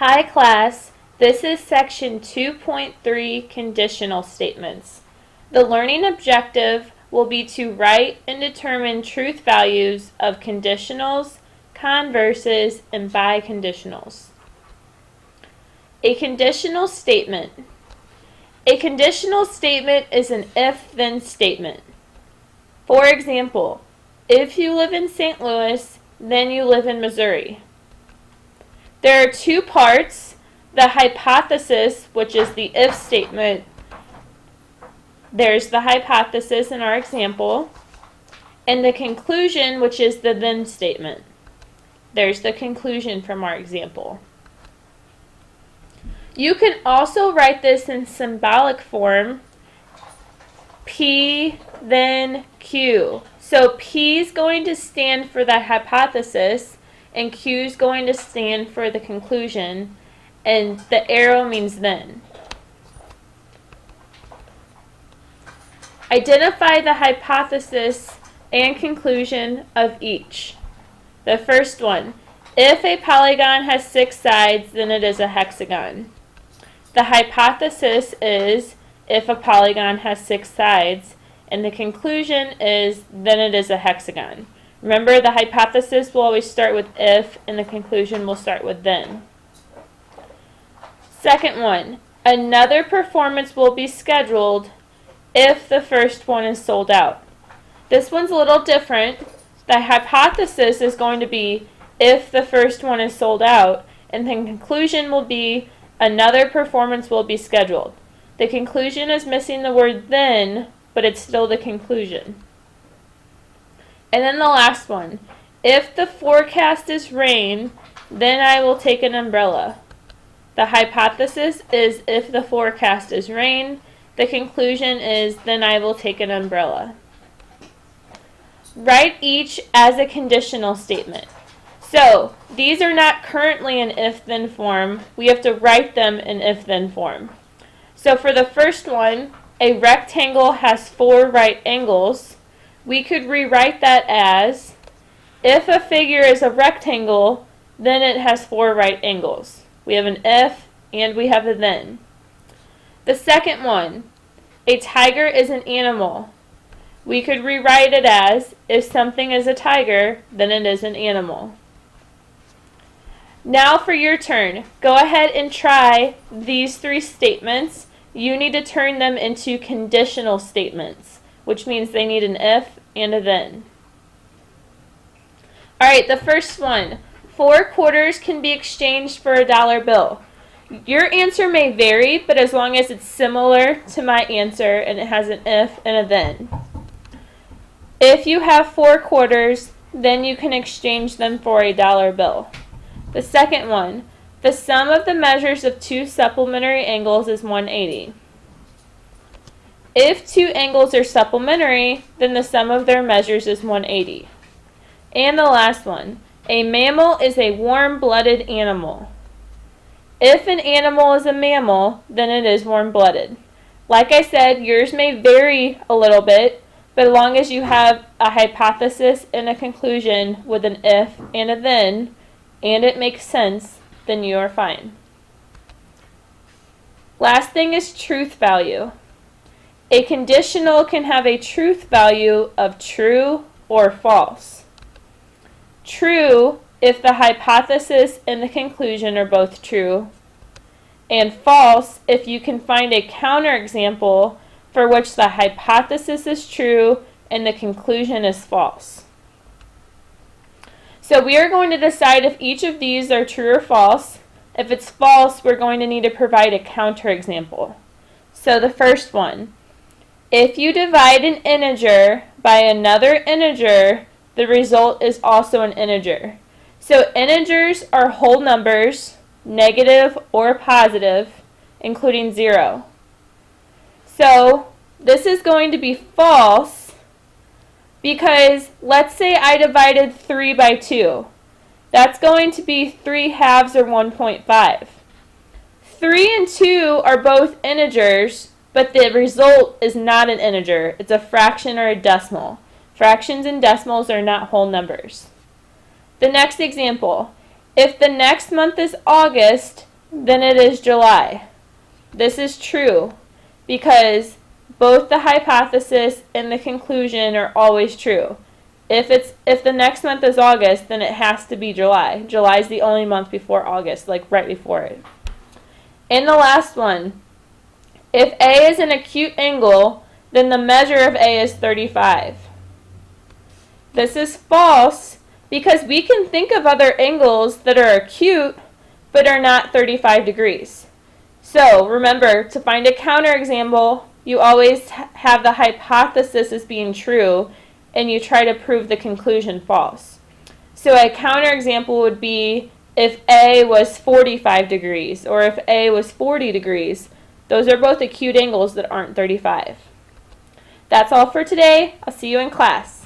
Hi class, this is section 2.3 conditional statements. The learning objective will be to write and determine truth values of conditionals, converses, and biconditionals. A conditional statement. A conditional statement is an if-then statement. For example, if you live in St. Louis, then you live in Missouri. There are two parts, the hypothesis, which is the if statement. There's the hypothesis in our example, and the conclusion, which is the then statement. There's the conclusion from our example. You can also write this in symbolic form, P, then Q. So P is going to stand for the hypothesis, and Q is going to stand for the conclusion, and the arrow means then. Identify the hypothesis and conclusion of each. The first one, if a polygon has 6 sides, then it is a hexagon. The hypothesis is if a polygon has 6 sides, and the conclusion is then it is a hexagon. Remember, the hypothesis will always start with if, and the conclusion will start with then. Second one, another performance will be scheduled if the first one is sold out. This one's a little different. The hypothesis is going to be if the first one is sold out, and the conclusion will be another performance will be scheduled. The conclusion is missing the word then, but it's still the conclusion. And then the last one, if the forecast is rain, then I will take an umbrella. The hypothesis is if the forecast is rain. The conclusion is then I will take an umbrella. Write each as a conditional statement. So these are not currently in if-then form. We have to write them in if-then form. So for the first one, a rectangle has 4 right angles. We could rewrite that as, if a figure is a rectangle, then it has 4 right angles. We have an if and we have a then. The second one, a tiger is an animal. We could rewrite it as, if something is a tiger, then it is an animal. Now for your turn. Go ahead and try these 3 statements. You need to turn them into conditional statements, which means they need an if and a then. Alright, the first one. 4 quarters can be exchanged for a dollar bill. Your answer may vary, but as long as it's similar to my answer and it has an if and a then. If you have 4 quarters, then you can exchange them for a dollar bill. The second one. The sum of the measures of 2 supplementary angles is 180. If 2 angles are supplementary, then the sum of their measures is 180. And the last one. A mammal is a warm-blooded animal. If an animal is a mammal, then it is warm-blooded. Like I said, yours may vary a little bit, but as long as you have a hypothesis and a conclusion with an if and a then, and it makes sense, then you are fine. Last thing is truth value. A conditional can have a truth value of true or false. True if the hypothesis and the conclusion are both true, and false if you can find a counterexample for which the hypothesis is true and the conclusion is false. So we are going to decide if each of these are true or false. If it's false, we're going to need to provide a counterexample. So the first one, if you divide an integer by another integer, the result is also an integer. So integers are whole numbers, negative or positive, including 0. So this is going to be false because let's say I divided 3 by 2. That's going to be 3 halves or 1.5. 3 and 2 are both integers, but the result is not an integer. It's a fraction or a decimal. Fractions and decimals are not whole numbers. The next example, if the next month is August, then it is July. This is true because both the hypothesis and the conclusion are always true. If the next month is August, then it has to be July. July is the only month before August, like right before it. In the last one, if A is an acute angle, then the measure of A is 35. This is false because we can think of other angles that are acute but are not 35 degrees. So remember, to find a counterexample, you always have the hypothesis as being true and you try to prove the conclusion false. So a counterexample would be if A was 45 degrees or if A was 40 degrees. Those are both acute angles that aren't 35. That's all for today. I'll see you in class.